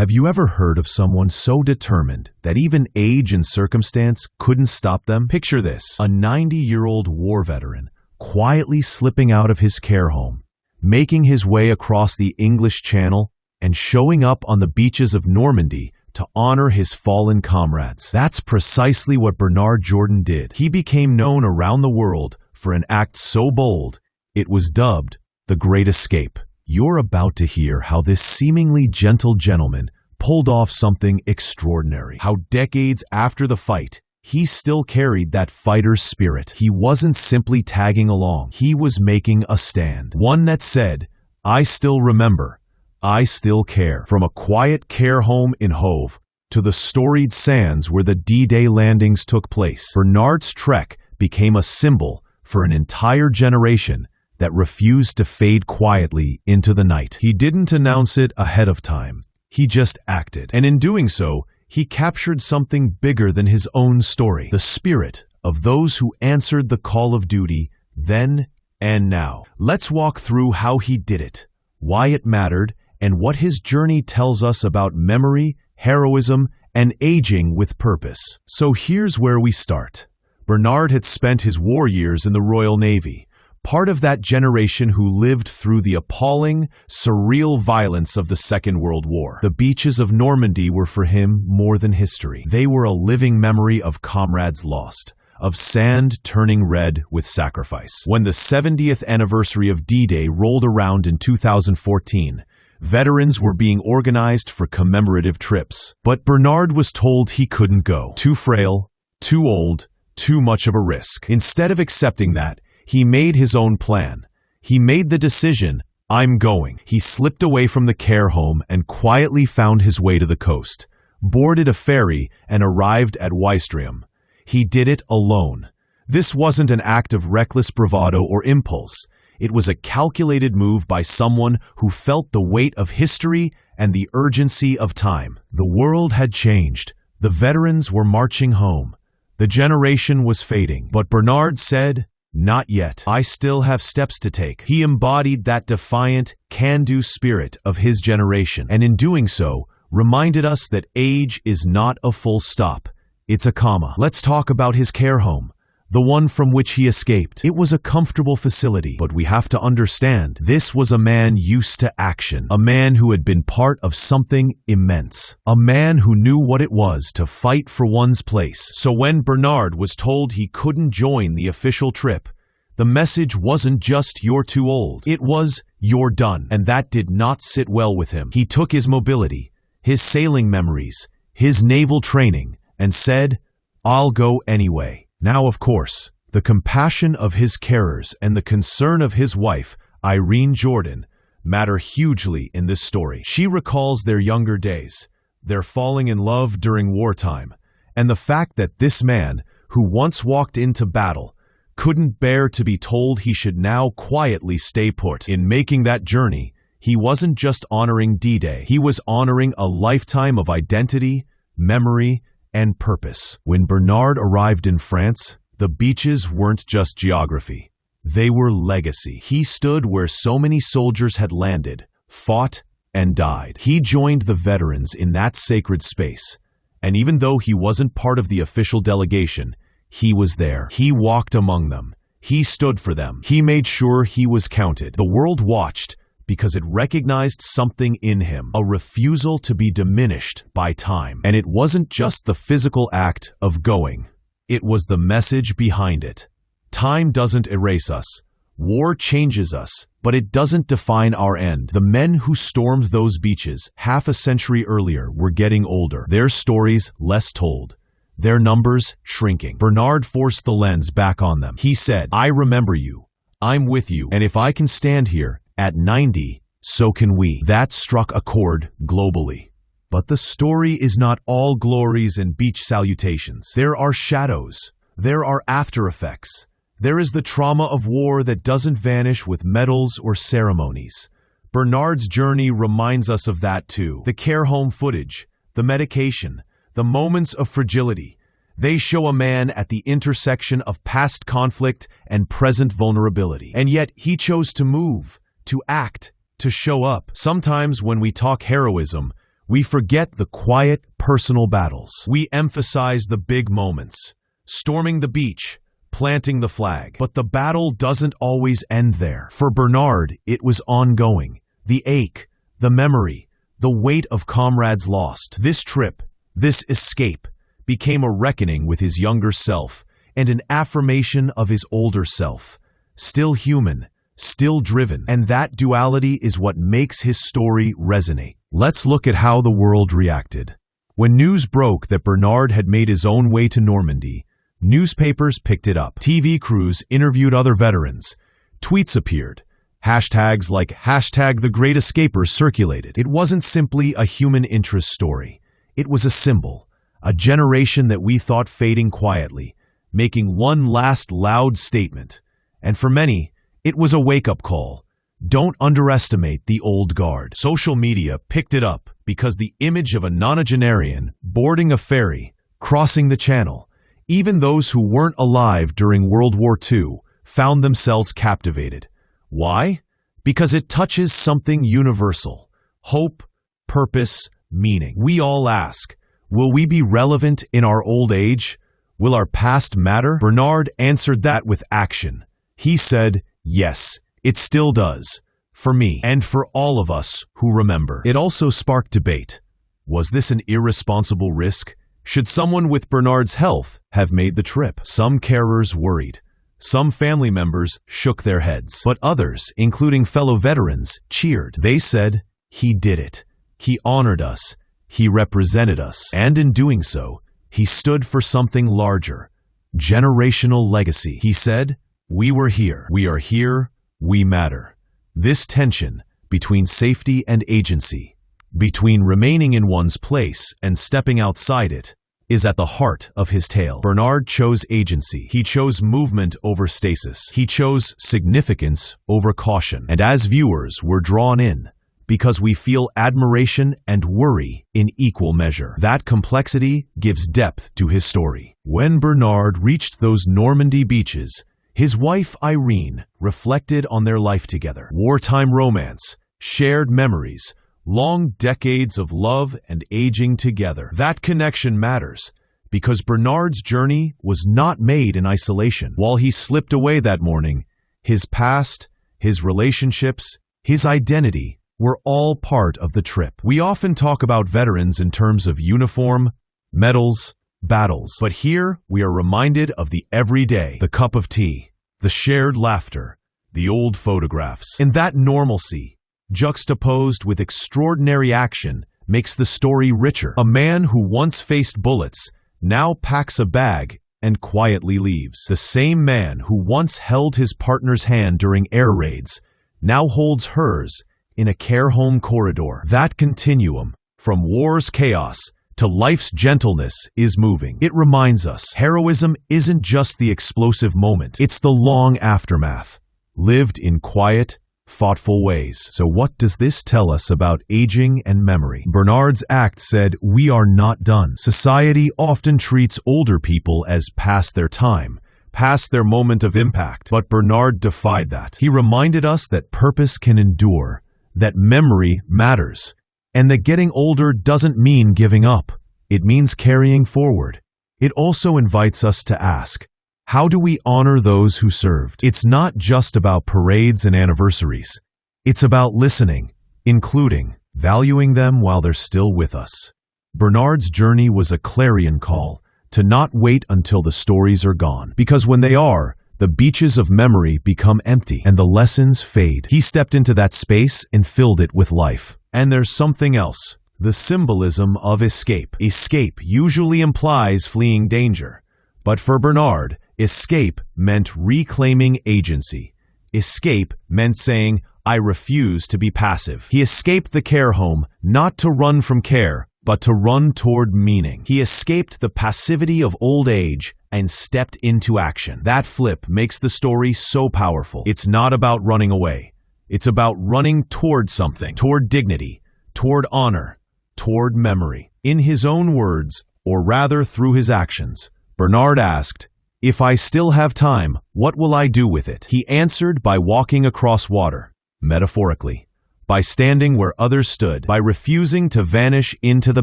Have you ever heard of someone so determined that even age and circumstance couldn't stop them? Picture this: a 90-year-old war veteran quietly slipping out of his care home, making his way across the English Channel, and showing up on the beaches of Normandy to honor his fallen comrades. That's precisely what Bernard Jourdan did. He became known around the world for an act so bold, it was dubbed the Great Escape. You're about to hear how this seemingly gentle gentleman pulled off something extraordinary. How decades after the fight, he still carried that fighter's spirit. He wasn't simply tagging along. He was making a stand. One that said, "I still remember. I still care." From a quiet care home in Hove to the storied sands where the D-Day landings took place, Bernard's trek became a symbol for an entire generation that refused to fade quietly into the night. He didn't announce it ahead of time. He just acted. And in doing so, he captured something bigger than his own story: the spirit of those who answered the call of duty then and now. Let's walk through how he did it, why it mattered, and what his journey tells us about memory, heroism, and aging with purpose. So here's where we start. Bernard had spent his war years in the Royal Navy, part of that generation who lived through the appalling, surreal violence of the Second World War. The beaches of Normandy were for him more than history. They were a living memory of comrades lost, of sand turning red with sacrifice. When the 70th anniversary of D-Day rolled around in 2014, veterans were being organized for commemorative trips. But Bernard was told he couldn't go. Too frail, too old, too much of a risk. Instead of accepting that, he made his own plan. He made the decision, "I'm going." He slipped away from the care home and quietly found his way to the coast, boarded a ferry, and arrived at Ouistreham. He did it alone. This wasn't an act of reckless bravado or impulse. It was a calculated move by someone who felt the weight of history and the urgency of time. The world had changed. The veterans were marching home. The generation was fading. But Bernard said, "Not yet. I still have steps to take." He embodied that defiant, can-do spirit of his generation, and in doing so, reminded us that age is not a full stop. It's a comma. Let's talk about his care home, the one from which he escaped. It was a comfortable facility, but we have to understand, this was a man used to action, a man who had been part of something immense, a man who knew what it was to fight for one's place. So when Bernard was told he couldn't join the official trip, the message wasn't just "you're too old." It was "you're done." And that did not sit well with him. He took his mobility, his sailing memories, his naval training, and said, "I'll go anyway." Now, of course, the compassion of his carers and the concern of his wife, Irene Jourdan, matter hugely in this story. She recalls their younger days, their falling in love during wartime, and the fact that this man, who once walked into battle, couldn't bear to be told he should now quietly stay put. In making that journey, he wasn't just honoring D-Day, he was honoring a lifetime of identity, memory, and purpose. When Bernard arrived in France, the beaches weren't just geography. They were legacy. He stood where so many soldiers had landed, fought, and died. He joined the veterans in that sacred space. And even though he wasn't part of the official delegation, he was there. He walked among them. He stood for them. He made sure he was counted. The world watched because it recognized something in him, a refusal to be diminished by time. And it wasn't just the physical act of going. It was the message behind it. Time doesn't erase us. War changes us, but it doesn't define our end. The men who stormed those beaches half a century earlier were getting older, their stories less told, their numbers shrinking. Bernard forced the lens back on them. He said, "I remember you. I'm with you. And if I can stand here at 90, so can we." That struck a chord globally. But the story is not all glories and beach salutations. There are shadows. There are after effects. There is the trauma of war that doesn't vanish with medals or ceremonies. Bernard's journey reminds us of that too. The care home footage, the medication, the moments of fragility. They show a man at the intersection of past conflict and present vulnerability. And yet he chose to move, to act, to show up. Sometimes when we talk heroism, We forget the quiet, personal battles. We emphasize the big moments, storming the beach, planting the flag. But the battle doesn't always end there. For Bernard, it was ongoing. The ache, the memory, the weight of comrades lost. This trip, this escape, became a reckoning with his younger self and an affirmation of his older self. Still human, still driven, and that duality is what makes his story resonate. Let's look at how the world reacted. When news broke that Bernard had made his own way to Normandy, newspapers picked it up. TV crews interviewed other veterans. Tweets appeared. Hashtags like #TheGreatEscaper circulated. It wasn't simply a human interest story. It was a symbol, a generation that we thought fading quietly, making one last loud statement. And for many, it was a wake-up call. Don't underestimate the old guard. Social media picked it up because the image of a nonagenarian boarding a ferry, crossing the channel, even those who weren't alive during World War II found themselves captivated. Why? Because it touches something universal: hope, purpose, meaning. We all ask, will we be relevant in our old age? Will our past matter? Bernard answered that with action. He said, yes, it still does. For me, and for all of us who remember. It also sparked debate. Was this an irresponsible risk? Should someone with Bernard's health have made the trip? Some carers worried. Some family members shook their heads. But others, including fellow veterans, cheered. They said, he did it. He honored us. He represented us. And in doing so, he stood for something larger. Generational legacy. He said, we were here. We are here. We matter. This tension between safety and agency, between remaining in one's place and stepping outside it, is at the heart of his tale. Bernard chose agency. He chose movement over stasis. He chose significance over caution. And as viewers, we're drawn in because we feel admiration and worry in equal measure. That complexity gives depth to his story. When Bernard reached those Normandy beaches, his wife Irene reflected on their life together. Wartime romance, shared memories, long decades of love and aging together. That connection matters because Bernard's journey was not made in isolation. While he slipped away that morning, his past, his relationships, his identity were all part of the trip. We often talk about veterans in terms of uniform, medals, battles. But here we are reminded of the everyday, the cup of tea, the shared laughter, the old photographs. And that normalcy, juxtaposed with extraordinary action, makes the story richer. A man who once faced bullets now packs a bag and quietly leaves. The same man who once held his partner's hand during air raids now holds hers in a care home corridor. That continuum, from war's chaos to life's gentleness, is moving. It reminds us, heroism isn't just the explosive moment, it's the long aftermath, lived in quiet, thoughtful ways. So what does this tell us about aging and memory? Bernard's act said, we are not done. Society often treats older people as past their time, past their moment of impact. But Bernard defied that. He reminded us that purpose can endure, that memory matters, and that getting older doesn't mean giving up. It means carrying forward. It also invites us to ask, how do we honor those who served? It's not just about parades and anniversaries. It's about listening, including, valuing them while they're still with us. Bernard's journey was a clarion call to not wait until the stories are gone. Because when they are, the beaches of memory become empty and the lessons fade. He stepped into that space and filled it with life. And there's something else. The symbolism of escape. Escape usually implies fleeing danger. But for Bernard, escape meant reclaiming agency. Escape meant saying, I refuse to be passive. He escaped the care home, not to run from care, but to run toward meaning. He escaped the passivity of old age and stepped into action. That flip makes the story so powerful. It's not about running away. It's about running toward something, toward dignity, toward honor, toward memory. In his own words, or rather through his actions, Bernard asked, if I still have time, what will I do with it? He answered by walking across water, metaphorically, by standing where others stood, by refusing to vanish into the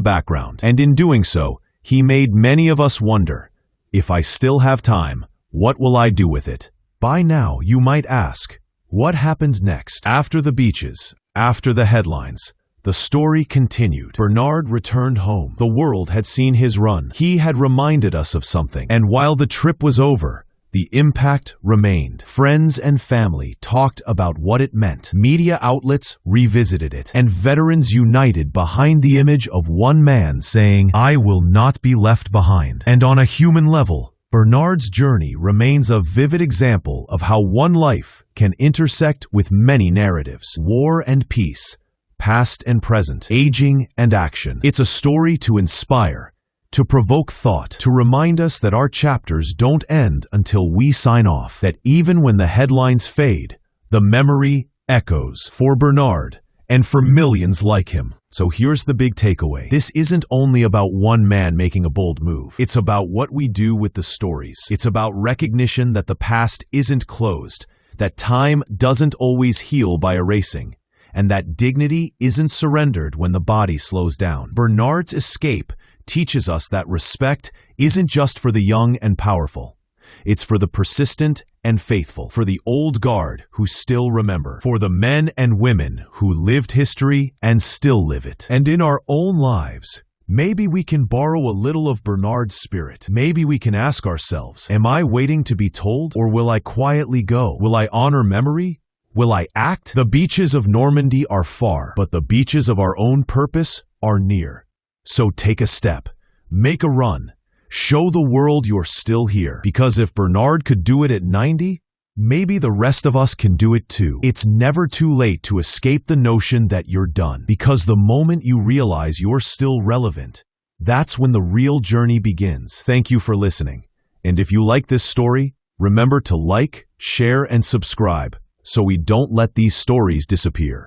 background. And in doing so, he made many of us wonder, if I still have time, what will I do with it? By now, you might ask, what happened next? After the beaches, after the headlines, the story continued. Bernard returned home. The world had seen his run. He had reminded us of something. And while the trip was over, the impact remained. Friends and family talked about what it meant. Media outlets revisited it. And veterans united behind the image of one man saying, "I will not be left behind." And on a human level, Bernard's journey remains a vivid example of how one life can intersect with many narratives. War and peace, past and present, aging and action. It's a story to inspire, to provoke thought, to remind us that our chapters don't end until we sign off, that even when the headlines fade, the memory echoes for Bernard and for millions like him. So here's the big takeaway. This isn't only about one man making a bold move. It's about what we do with the stories. It's about recognition that the past isn't closed, that time doesn't always heal by erasing, and that dignity isn't surrendered when the body slows down. Bernard's escape teaches us that respect isn't just for the young and powerful. It's for the persistent and faithful, for the old guard who still remember, for the men and women who lived history and still live it. And in our own lives, maybe we can borrow a little of Bernard's spirit. Maybe we can ask ourselves, am I waiting to be told, or will I quietly go? Will I honor memory? Will I act? The beaches of Normandy are far, but the beaches of our own purpose are near. So take a step, make a run, show the world you're still here. Because if Bernard could do it at 90, maybe the rest of us can do it too. It's never too late to escape the notion that you're done. Because the moment you realize you're still relevant, that's when the real journey begins. Thank you for listening. And if you like this story, remember to like, share, and subscribe so we don't let these stories disappear.